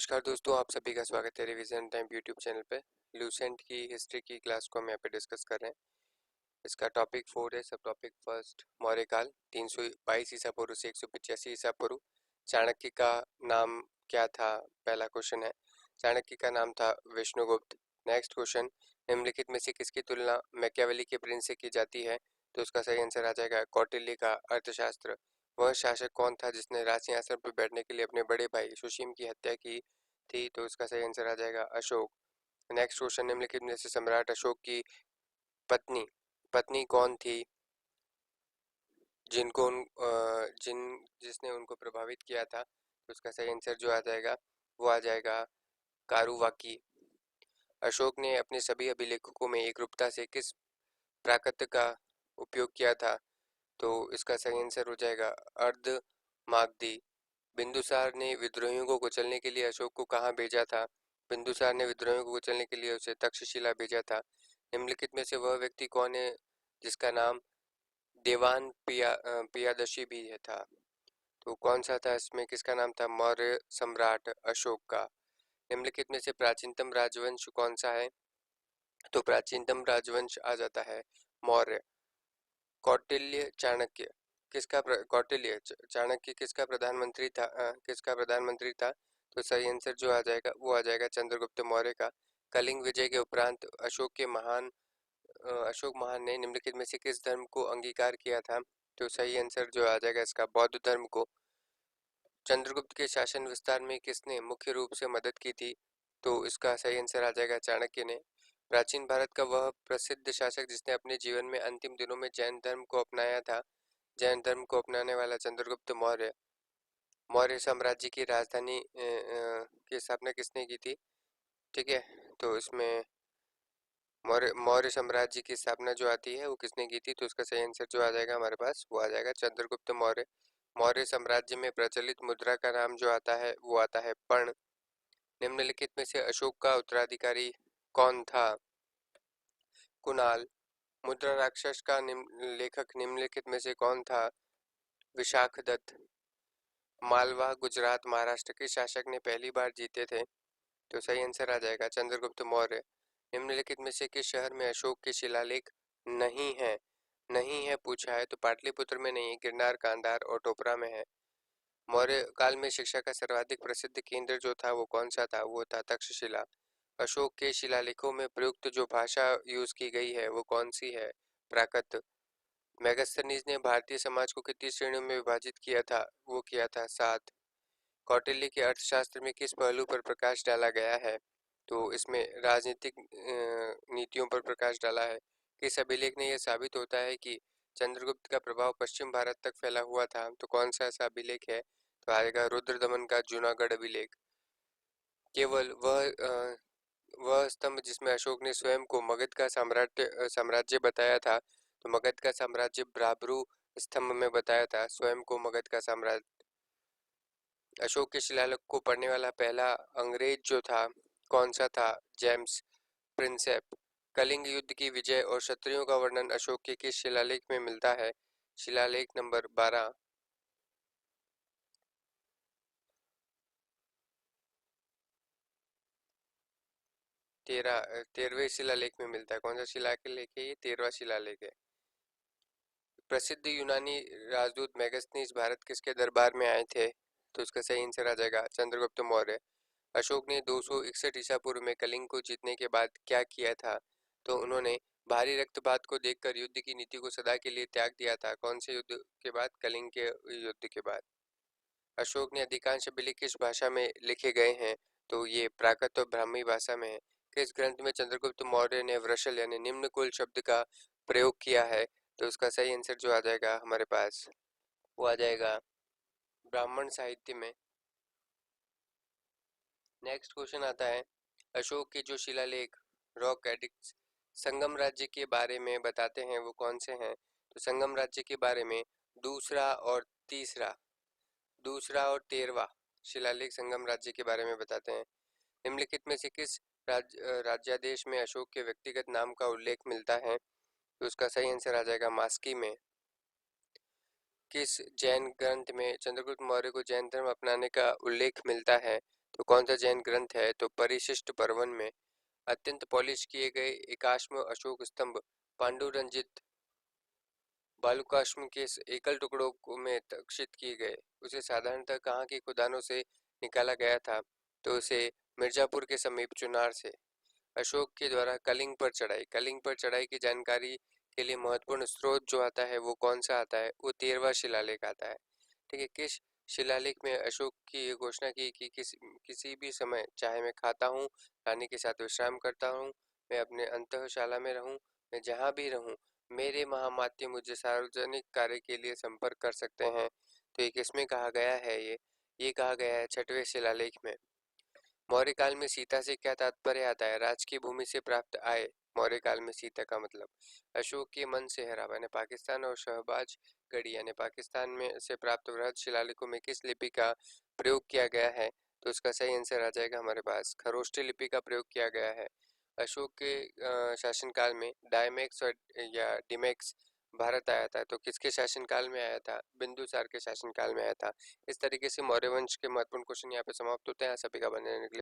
नमस्कार दोस्तों, आप सभी का स्वागत है रिवीजन टाइम यूट्यूब चैनल पे। लूसेंट की हिस्ट्री की क्लास को हम यहाँ पे डिस्कस कर रहे हैं। इसका टॉपिक 4 है। सब टॉपिक फर्स्ट, मौर्य काल 322 ईसा पूर्व से 185 ईसा पूर्व। चाणक्य का नाम क्या था? पहला क्वेश्चन है। चाणक्य का नाम था विष्णुगुप्त। नेक्स्ट क्वेश्चन, निम्नलिखित में से किसकी तुलना मैकियावेली के प्रिंस से की जाती है? तो उसका सही आंसर आ जाएगा कौटिल्य का अर्थशास्त्र। वह शासक कौन था जिसने राज सिंहासन पर बैठने के लिए अपने बड़े भाई सुसीम की हत्या की थी? तो इसका सही आंसर आ जाएगा अशोक। नेक्स्ट क्वेश्चन, निम्नलिखित में से सम्राट अशोक की पत्नी पत्नी कौन थी जिनको जिसने उनको प्रभावित किया था? तो उसका सही आंसर जो आ जाएगा वो आ जाएगा कारुवाकी। अशोक ने अपने सभी अभिलेखों में एकरूपता से किस प्राकृत का उपयोग किया था? तो इसका सही आंसर हो जाएगा अर्ध मागधी। बिंदुसार ने विद्रोहियों को कुचलने के लिए अशोक को कहाँ भेजा था? बिंदुसार ने विद्रोहियों को कुचलने के लिए उसे तक्षशिला भेजा था। निम्नलिखित में से वह व्यक्ति कौन है जिसका नाम देवान पियादशी भी है था? तो कौन सा था इसमें? किसका नाम था? मौर्य सम्राट अशोक का। निम्नलिखित में से प्राचीनतम राजवंश कौन सा है? तो प्राचीनतम राजवंश आ जाता है मौर्य। कौटिल्य चाणक्य कौटिल्य चाणक्य किसका प्रधानमंत्री था? तो सही आंसर जो आ जाएगा वो आ जाएगा चंद्रगुप्त मौर्य का। कलिंग विजय के उपरांत अशोक महान ने निम्नलिखित में से किस धर्म को अंगीकार किया था? तो सही आंसर जो आ जाएगा इसका बौद्ध धर्म को। चंद्रगुप्त के शासन विस्तार में किसने मुख्य रूप से मदद की थी? तो इसका सही आंसर आ जाएगा चाणक्य ने। प्राचीन भारत का वह प्रसिद्ध शासक जिसने अपने जीवन में अंतिम दिनों में जैन धर्म को अपनाया था? जैन धर्म को अपनाने वाला चंद्रगुप्त मौर्य। मौर्य साम्राज्य की राजधानी की स्थापना किसने की थी? ठीक है, तो इसमें मौर्य मौर्य साम्राज्य की स्थापना जो आती है वो किसने की थी? तो उसका सही आंसर जो आ जाएगा हमारे पास वो आ जाएगा चंद्रगुप्त मौर्य। मौर्य साम्राज्य में प्रचलित मुद्रा का नाम जो आता है वो आता है पर्ण। निम्नलिखित में से अशोक का उत्तराधिकारी कौन था? कुणाल। मुद्रा राक्षस का लेखक निम्नलिखित में से कौन था? विशाखदत्त। मालवा गुजरात महाराष्ट्र के शासक ने पहली बार जीते थे? तो सही आंसर आ जाएगा चंद्रगुप्त मौर्य। निम्नलिखित में से किस शहर में अशोक के शिलालेख नहीं है? नहीं है पूछा है तो पाटलिपुत्र में नहीं है, गिरनार, गांधार और टोपरा में है। मौर्य काल में शिक्षा का सर्वाधिक प्रसिद्ध केंद्र जो था वो कौन सा था? वो था तक्षशिला। अशोक के शिलालेखों में प्रयुक्त जो भाषा यूज की गई है वो कौन सी है? प्राकृत। मेगास्थनीज ने भारतीय समाज को कितनी श्रेणियों में विभाजित किया था? वो किया था 7। कौटिल्य के अर्थशास्त्र में किस पहलू पर प्रकाश डाला गया है? तो इसमें राजनीतिक नीतियों पर प्रकाश डाला है। किस अभिलेख ने यह साबित होता है कि चंद्रगुप्त का प्रभाव पश्चिम भारत तक फैला हुआ था? तो कौन सा ऐसा अभिलेख है? तो आएगा रुद्रदमन का जूनागढ़ अभिलेख। केवल वह स्तंभ जिसमें अशोक ने स्वयं को मगध का साम्राज्य बताया था, तो मगध का साम्राज्य ब्राभ्रू स्तंभ में बताया था स्वयं को मगध का साम्राज्य। अशोक के शिलालेख को पढ़ने वाला पहला अंग्रेज जो था कौन सा था? James Prinsep. कलिंग युद्ध की विजय और क्षत्रियों का वर्णन अशोक के किस शिलालेख में मिलता है? शिलालेख नंबर 12। 13वें शिलालेख में मिलता है। कौन सा शिलालेख है ये? 13वां शिलालेख है। प्रसिद्ध यूनानी राजदूत मेगास्थनीज भारत किसके दरबार में आए थे? तो इसका सही आंसर आ जाएगा चंद्रगुप्त मौर्य। अशोक ने 261 ईसा पूर्व में कलिंग को जीतने के बाद क्या किया था? तो उन्होंने भारी रक्तपात को देखकर युद्ध की नीति को सदा के लिए त्याग दिया था। कौन से युद्ध के बाद? कलिंग के युद्ध के बाद। अशोक ने अधिकांश अभिलेख किस भाषा में लिखे गए हैं? तो ये प्राकृत और ब्राह्मी भाषा में है। किस ग्रंथ में चंद्रगुप्त मौर्य ने वृषल यानी निम्न कुल शब्द का प्रयोग किया है? तो उसका सही आंसर जो आ जाएगा हमारे पास वो आ जाएगा ब्राह्मण साहित्य में। नेक्स्ट क्वेश्चन आता है, अशोक के जो शिलालेख रॉक एडिक्ट्स संगम राज्य के बारे में बताते हैं वो कौन से हैं? तो संगम राज्य के बारे में दूसरा और दूसरा और 13वां शिलालेख संगम राज्य के बारे में बताते हैं। निम्नलिखित में से किस राज्यादेश में अशोक के व्यक्तिगत नाम का उल्लेख मिलता है? तो उसका सही आंसर आ जाएगा मास्की में। किस जैन ग्रंथ में चंद्रगुप्त मौर्य को जैन धर्म अपनाने का उल्लेख मिलता है? तो कौन सा जैन ग्रंथ है? तो परिशिष्ट पर्वन में अत्यंत पॉलिश किए गए एकाश्म अशोक स्तंभ पांडुरंजित बालुकाश्म के एकल टुकड़ों में तक्षित किए गए। उसे साधारणतः कहाँ की खुदानों से निकाला गया था? तो उसे मिर्जापुर के समीप चुनार से। अशोक के द्वारा कलिंग पर चढ़ाई की जानकारी के लिए महत्वपूर्ण स्रोत जो आता है वो कौन सा आता है? वो 13वां शिलालेख आता है। ठीक है, किस शिलालेख में अशोक की ये घोषणा की कि किसी भी समय चाहे मैं खाता हूँ, रानी के साथ विश्राम करता हूँ, मैं अपने अंतःशाला में रहूँ, मैं जहाँ भी रहूँ, मेरे महामात्य मुझे सार्वजनिक कार्य के लिए संपर्क कर सकते हैं। तो ये किसमें कहा गया है? ये कहा गया है 6वें शिलालेख में। मौर्य काल में सीता से क्या तात्पर्य आता है? राज की भूमि से प्राप्त आय। मौर्य काल में सीता का मतलब अशोक के मन से हरावा यानी पाकिस्तान और शहबाज गढ़ी यानी पाकिस्तान में से प्राप्त वृहद शिलालेखों में किस लिपि का प्रयोग किया गया है? तो इसका सही आंसर आ जाएगा हमारे पास खरोष्टी लिपि का प्रयोग किया गया है। अशोक के शासनकाल में डायमेक्स और या डिमेक्स भारत आया था। तो किसके शासनकाल में आया था? बिंदुसार के शासनकाल में आया था। इस तरीके से मौर्य वंश के महत्वपूर्ण क्वेश्चन यहाँ पे समाप्त होते हैं। सभी का बने रहने के लिए